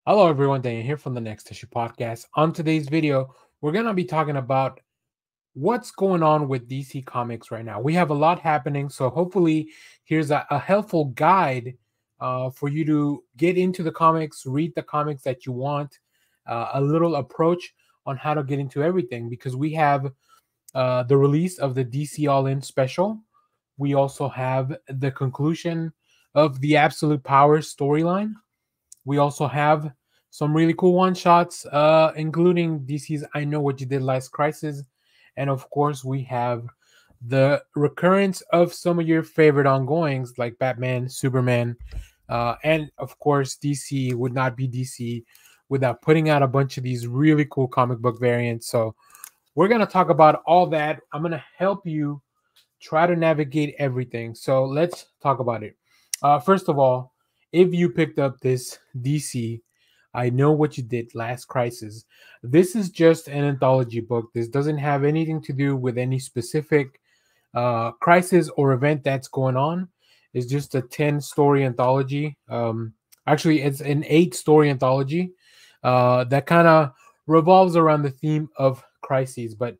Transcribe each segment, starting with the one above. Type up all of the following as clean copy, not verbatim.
Hello, everyone. Daniel here from the Next Issue Podcast. On today's video, we're going to be talking about what's going on with DC Comics right now. We have a lot happening, so hopefully, here's a helpful guide for you to get into the comics, read the comics that you want, a little approach on how to get into everything because we have the release of the DC All In special. We also have the conclusion of the Absolute Power storyline. We also have some really cool one shots, including DC's I Know What You Did Last Crisis. And of course, we have the recurrence of some of your favorite ongoings like Batman, Superman, and of course, DC would not be DC without putting out a bunch of these really cool comic book variants. So, we're going to talk about all that. I'm going to help you try to navigate everything. So, let's talk about it. First of all, if you picked up this DC I Know What You Did Last Crisis, this is just an anthology book. This doesn't have anything to do with any specific crisis or event that's going on. It's just a 10-story anthology. Actually, it's an 8-story anthology that kind of revolves around the theme of crises. But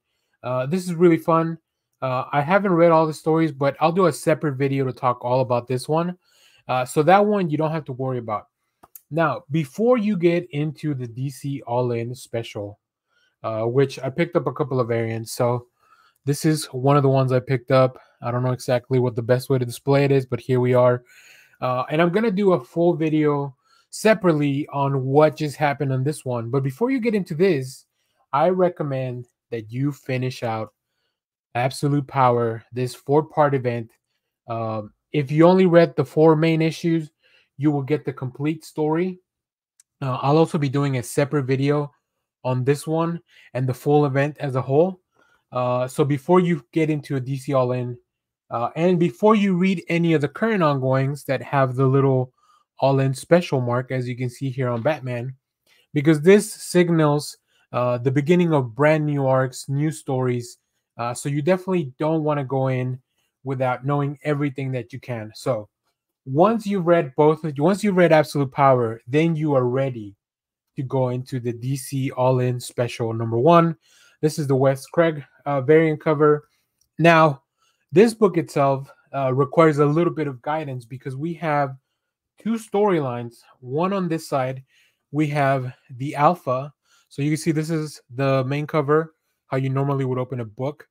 this is really fun. I haven't read all the stories, but I'll do a separate video to talk all about this one. So that one you don't have to worry about. Now, before you get into the DC All In special, which I picked up a couple of variants. So this is one of the ones I picked up. I don't know exactly what the best way to display it is, but here we are. And I'm going to do a full video separately on what just happened on this one. But before you get into this, I recommend that you finish out Absolute Power, this 4-part event. If you only read the 4 main issues, you will get the complete story. I'll also be doing a separate video on this one and the full event as a whole. So before you get into a DC All In, and before you read any of the current ongoings that have the little All In special mark, as you can see here on Batman, because this signals the beginning of brand new arcs, new stories. So you definitely don't want to go in without knowing everything that you can. So once you've read once you've read Absolute Power, then you are ready to go into the DC All In special number 1. This is the Wes Craig variant cover. Now, this book itself requires a little bit of guidance because we have 2 storylines. One on this side, we have the Alpha. So you can see this is the main cover, how you normally would open a book.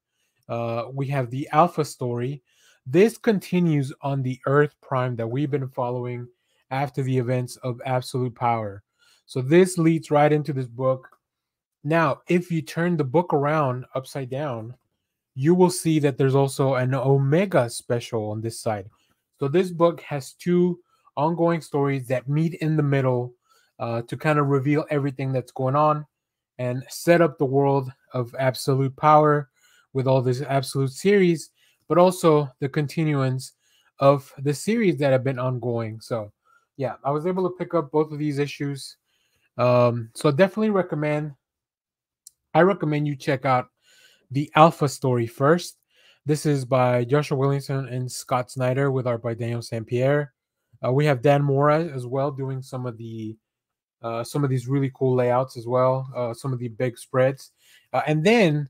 We have the Alpha story. This continues on the Earth Prime that we've been following after the events of Absolute Power. So this leads right into this book. Now, if you turn the book around upside down, you will see that there's also an Omega special on this side. So this book has 2 ongoing stories that meet in the middle to kind of reveal everything that's going on and set up the world of Absolute Power with all this Absolute series, but also the continuance of the series that have been ongoing. So yeah, I was able to pick up both of these issues. So I recommend you check out the Alpha story first. This is by Joshua Williamson and Scott Snyder with art by Daniel St. Pierre. We have Dan Mora as well doing some of these really cool layouts as well, some of the big spreads. And then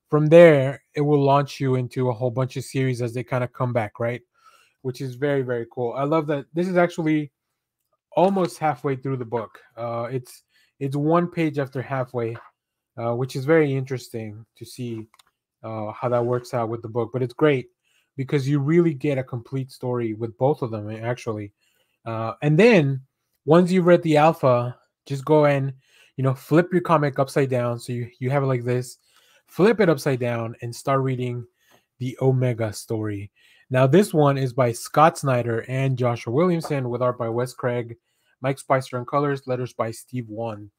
from there, it will launch you into a whole bunch of series as they kind of come back, right? Which is very, very cool. I love that this is actually almost halfway through the book. It's 1 page after halfway, which is very interesting to see how that works out with the book. But it's great because you really get a complete story with both of them, actually. And then once you've read the Alpha, just go and flip your comic upside down. So you have it like this. Flip it upside down and start reading the Omega story. Now, this one is by Scott Snyder and Joshua Williamson with art by Wes Craig, Mike Spicer on colors, letters by Steve Wan.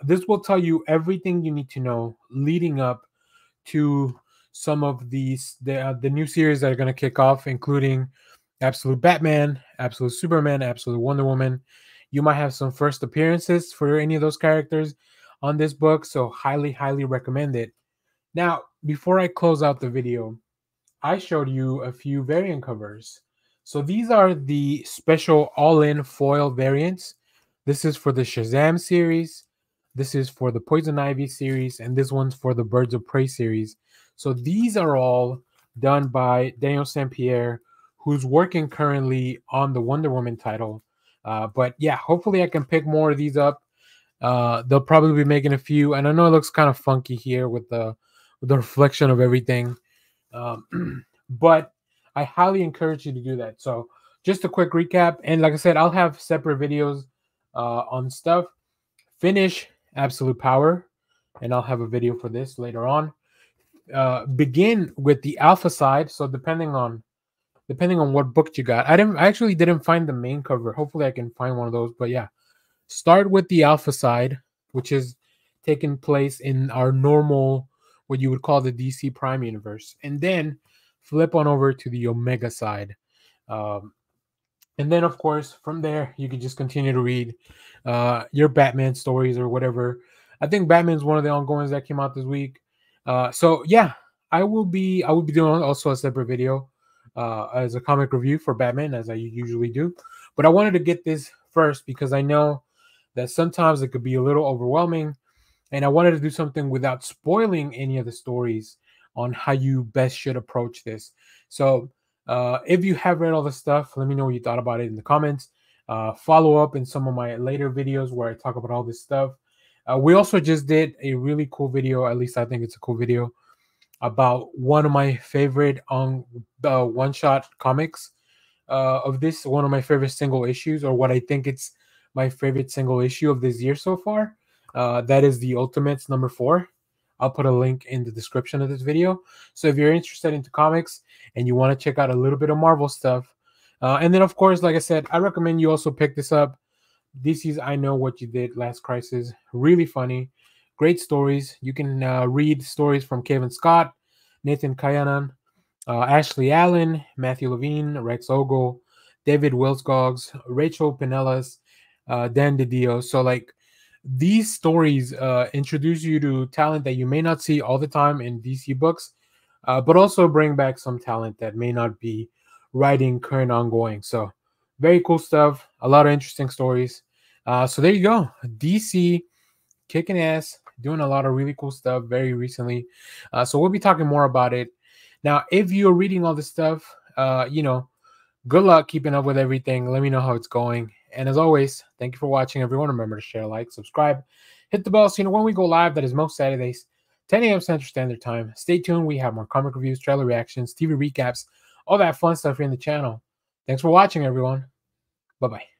This will tell you everything you need to know leading up to some of the new series that are going to kick off, including Absolute Batman, Absolute Superman, Absolute Wonder Woman. You might have some first appearances for any of those characters on this book, so highly, highly recommend it. Now, before I close out the video, I showed you a few variant covers. So these are the special all-in foil variants This is for the Shazam series. This is for the Poison Ivy series, and this one's for the Birds of Prey series. So these are all done by Daniel St. Pierre, who's working currently on the Wonder Woman title. But yeah, hopefully I can pick more of these up. They'll probably be making a few, and I know it looks kind of funky here with the reflection of everything. But I highly encourage you to do that. So just a quick recap, and like I said, I'll have separate videos on stuff. Finish Absolute Power, and I'll have a video for this later on. Begin with the alpha side. So depending on what book you got, I actually didn't find the main cover. Hopefully I can find one of those. But yeah, start with the alpha side, which is taking place in our normal, what you would call the DC Prime universe, and then flip on over to the Omega side. And then, of course, from there, you can just continue to read your Batman stories or whatever. I think Batman's one of the ongoings that came out this week. So yeah, I will be doing also a separate video as a comic review for Batman, as I usually do. But I wanted to get this first because I know that sometimes it could be a little overwhelming, and I wanted to do something without spoiling any of the stories on how you best should approach this. So if you have read all the stuff, let me know what you thought about it in the comments. Follow up in some of my later videos where I talk about all this stuff. We also just did a really cool video, at least I think it's a cool video, about one of my favorite one-shot comics of this, one of my favorite single issues, or what I think it's my favorite single issue of this year so far. That is the Ultimates #4. I'll put a link in the description of this video. So if you're interested into comics and you want to check out a little bit of Marvel stuff, and then of course, like I said, I recommend you also pick this up. DC's I Know What You Did Last Crisis. Really funny. Great stories. You can read stories from Kevin Scott, Nathan Kayanan, Ashley Allen, Matthew Levine, Rex Ogle, David Wilscogs, Rachel Pinellas, Dan DiDio. So like these stories introduce you to talent that you may not see all the time in DC books, but also bring back some talent that may not be writing current ongoing. So very cool stuff. A lot of interesting stories. So there you go. DC kicking ass, doing a lot of really cool stuff very recently. So we'll be talking more about it. Now, if you're reading all this stuff, good luck keeping up with everything. Let me know how it's going. And as always, thank you for watching, everyone. Remember to share, like, subscribe, hit the bell so you know when we go live. That is most Saturdays, 10 a.m. Central Standard Time. Stay tuned. We have more comic reviews, trailer reactions, TV recaps, all that fun stuff here in the channel. Thanks for watching, everyone. Bye-bye.